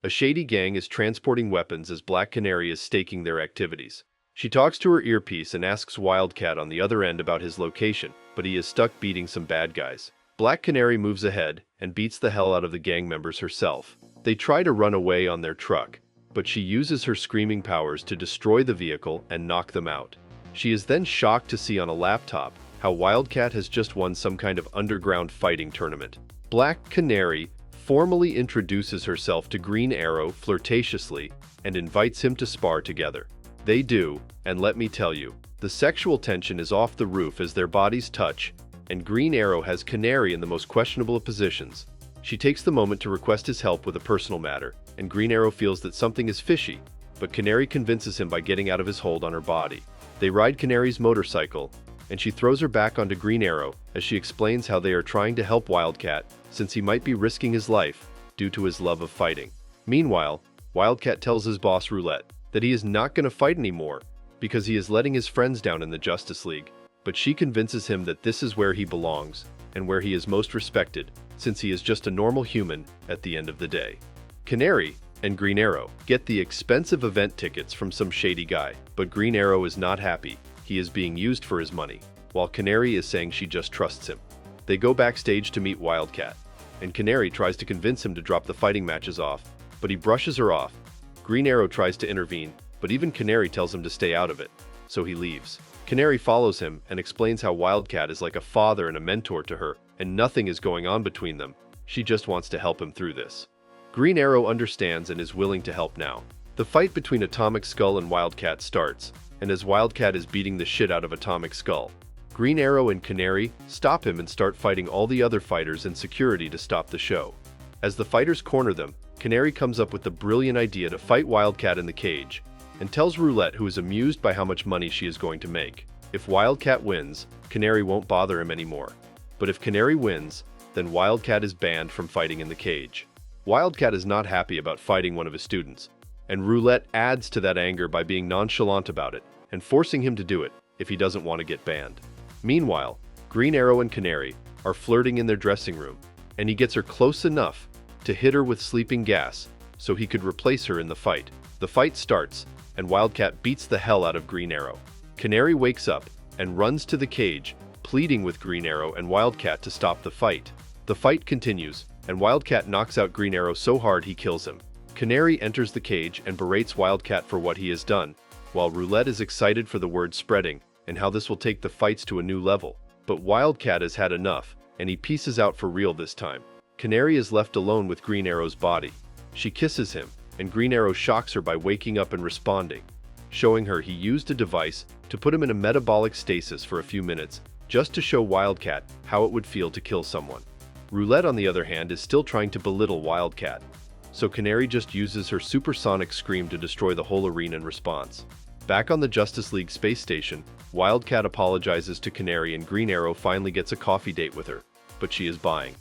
A shady gang is transporting weapons as Black Canary is staking their activities. She talks to her earpiece and asks Wildcat on the other end about his location, but he is stuck beating some bad guys. Black Canary moves ahead and beats the hell out of the gang members herself. They try to run away on their truck, but she uses her screaming powers to destroy the vehicle and knock them out. She is then shocked to see on a laptop how Wildcat has just won some kind of underground fighting tournament. Black Canary formally introduces herself to Green Arrow flirtatiously and invites him to spar together. They do, and let me tell you, the sexual tension is off the roof as their bodies touch, and Green Arrow has Canary in the most questionable of positions. She takes the moment to request his help with a personal matter, and Green Arrow feels that something is fishy, but Canary convinces him by getting out of his hold on her body. They ride Canary's motorcycle, and she throws her back onto Green Arrow as she explains how they are trying to help Wildcat since he might be risking his life due to his love of fighting. Meanwhile, Wildcat tells his boss Roulette that he is not going to fight anymore because he is letting his friends down in the Justice League, but she convinces him that this is where he belongs and where he is most respected since he is just a normal human at the end of the day. Canary and Green Arrow get the expensive event tickets from some shady guy, but Green Arrow is not happy. He is being used for his money, while Canary is saying she just trusts him. They go backstage to meet Wildcat, and Canary tries to convince him to drop the fighting matches off, but he brushes her off. Green Arrow tries to intervene, but even Canary tells him to stay out of it, so he leaves. Canary follows him and explains how Wildcat is like a father and a mentor to her, and nothing is going on between them. She just wants to help him through this. Green Arrow understands and is willing to help now. The fight between Atomic Skull and Wildcat starts, and as Wildcat is beating the shit out of Atomic Skull, Green Arrow and Canary stop him and start fighting all the other fighters and security to stop the show. As the fighters corner them, Canary comes up with the brilliant idea to fight Wildcat in the cage, and tells Roulette, who is amused by how much money she is going to make. If Wildcat wins, Canary won't bother him anymore. But if Canary wins, then Wildcat is banned from fighting in the cage. Wildcat is not happy about fighting one of his students, and Roulette adds to that anger by being nonchalant about it and forcing him to do it if he doesn't want to get banned. Meanwhile, Green Arrow and Canary are flirting in their dressing room, and he gets her close enough to hit her with sleeping gas so he could replace her in the fight. The fight starts, and Wildcat beats the hell out of Green Arrow. Canary wakes up and runs to the cage, pleading with Green Arrow and Wildcat to stop the fight. The fight continues, and Wildcat knocks out Green Arrow so hard he kills him. Canary enters the cage and berates Wildcat for what he has done, while Roulette is excited for the word spreading and how this will take the fights to a new level. But Wildcat has had enough, and he pieces out for real this time. Canary is left alone with Green Arrow's body. She kisses him, and Green Arrow shocks her by waking up and responding, showing her he used a device to put him in a metabolic stasis for a few minutes, just to show Wildcat how it would feel to kill someone. Roulette, on the other hand, is still trying to belittle Wildcat, so Canary just uses her supersonic scream to destroy the whole arena in response. Back on the Justice League space station, Wildcat apologizes to Canary and Green Arrow finally gets a coffee date with her, but she is buying.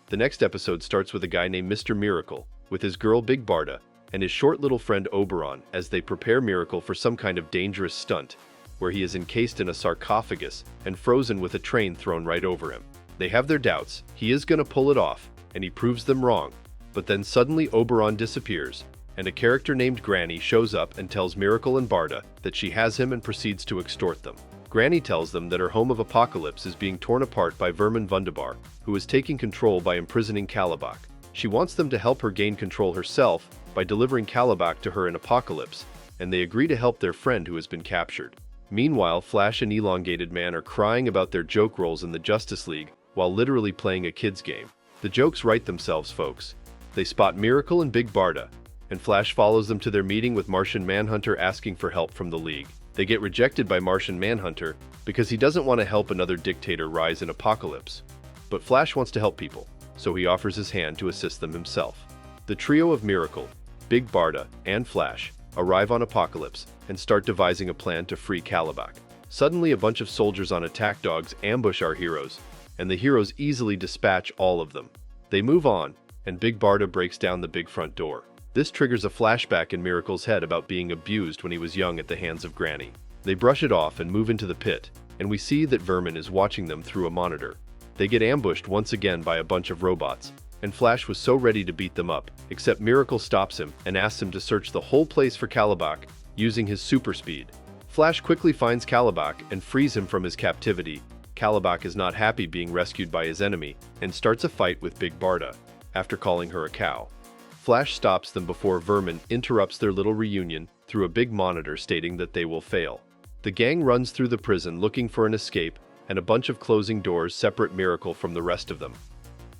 The next episode starts with a guy named Mr. Miracle, with his girl Big Barda, and his short little friend Oberon as they prepare Miracle for some kind of dangerous stunt, where he is encased in a sarcophagus and frozen with a train thrown right over him. They have their doubts, he is gonna pull it off, and he proves them wrong, but then suddenly Oberon disappears, and a character named Granny shows up and tells Miracle and Barda that she has him and proceeds to extort them. Granny tells them that her home of Apocalypse is being torn apart by Vermin Wunderbar, who is taking control by imprisoning Kalibak. She wants them to help her gain control herself by delivering Kalibak to her in Apocalypse, and they agree to help their friend who has been captured. Meanwhile, Flash and Elongated Man are crying about their joke roles in the Justice League while literally playing a kid's game. The jokes write themselves, folks. They spot Miracle and Big Barda, and Flash follows them to their meeting with Martian Manhunter asking for help from the League. They get rejected by Martian Manhunter because he doesn't want to help another dictator rise in Apocalypse. But Flash wants to help people, so he offers his hand to assist them himself. The trio of Miracle, Big Barda, and Flash arrive on Apocalypse and start devising a plan to free Kalibak. Suddenly, a bunch of soldiers on attack dogs ambush our heroes, and the heroes easily dispatch all of them. They move on, and Big Barda breaks down the big front door. This triggers a flashback in Miracle's head about being abused when he was young at the hands of Granny. They brush it off and move into the pit, and we see that Vermin is watching them through a monitor. They get ambushed once again by a bunch of robots, and Flash was so ready to beat them up, except Miracle stops him and asks him to search the whole place for Calabac using his super speed. Flash quickly finds Calabac and frees him from his captivity. Calabac is not happy being rescued by his enemy and starts a fight with Big Barda, after calling her a cow. Flash stops them before Vermin interrupts their little reunion through a big monitor stating that they will fail. The gang runs through the prison looking for an escape, and a bunch of closing doors separate Miracle from the rest of them.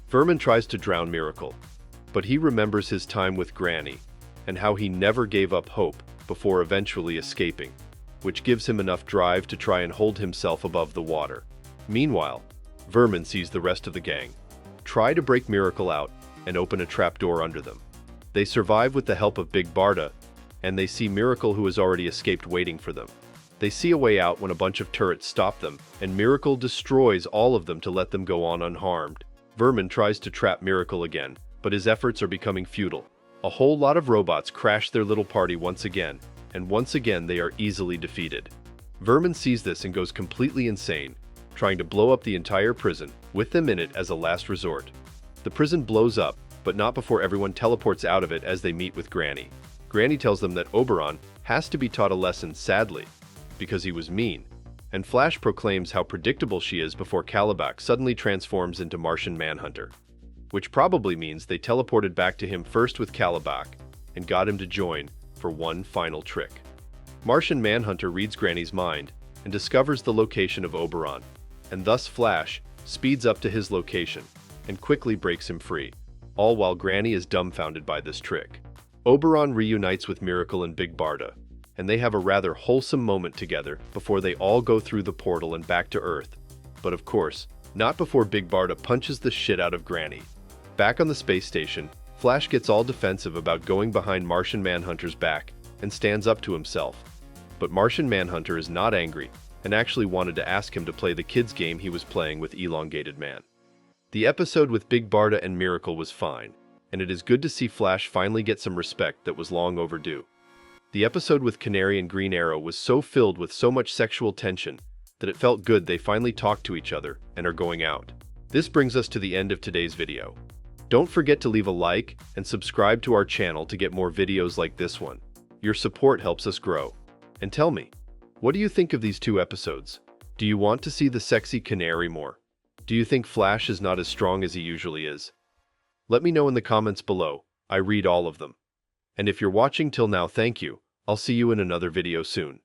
Vermin tries to drown Miracle, but he remembers his time with Granny and how he never gave up hope before eventually escaping, which gives him enough drive to try and hold himself above the water. Meanwhile, Vermin sees the rest of the gang try to break Miracle out and open a trapdoor under them. They survive with the help of Big Barda, and they see Miracle, who has already escaped, waiting for them. They see a way out when a bunch of turrets stop them, and Miracle destroys all of them to let them go on unharmed. Vermin tries to trap Miracle again, but his efforts are becoming futile. A whole lot of robots crash their little party once again, and once again they are easily defeated. Vermin sees this and goes completely insane, trying to blow up the entire prison, with them in it as a last resort. The prison blows up, but not before everyone teleports out of it as they meet with Granny. Granny tells them that Oberon has to be taught a lesson, sadly, because he was mean, and Flash proclaims how predictable she is before Calabac suddenly transforms into Martian Manhunter, which probably means they teleported back to him first with Calabac and got him to join for one final trick. Martian Manhunter reads Granny's mind and discovers the location of Oberon, and thus Flash speeds up to his location and quickly breaks him free, all while Granny is dumbfounded by this trick. Oberon reunites with Miracle and Big Barda, and they have a rather wholesome moment together before they all go through the portal and back to Earth. But of course, not before Big Barda punches the shit out of Granny. Back on the space station, Flash gets all defensive about going behind Martian Manhunter's back and stands up to himself. But Martian Manhunter is not angry and actually wanted to ask him to play the kids' game he was playing with Elongated Man. The episode with Big Barda and Miracle was fine, and it is good to see Flash finally get some respect that was long overdue. The episode with Canary and Green Arrow was so filled with so much sexual tension that it felt good they finally talked to each other and are going out. This brings us to the end of today's video. Don't forget to leave a like and subscribe to our channel to get more videos like this one. Your support helps us grow. And tell me, what do you think of these two episodes? Do you want to see the sexy Canary more? Do you think Flash is not as strong as he usually is? Let me know in the comments below. I read all of them. And if you're watching till now, thank you. I'll see you in another video soon.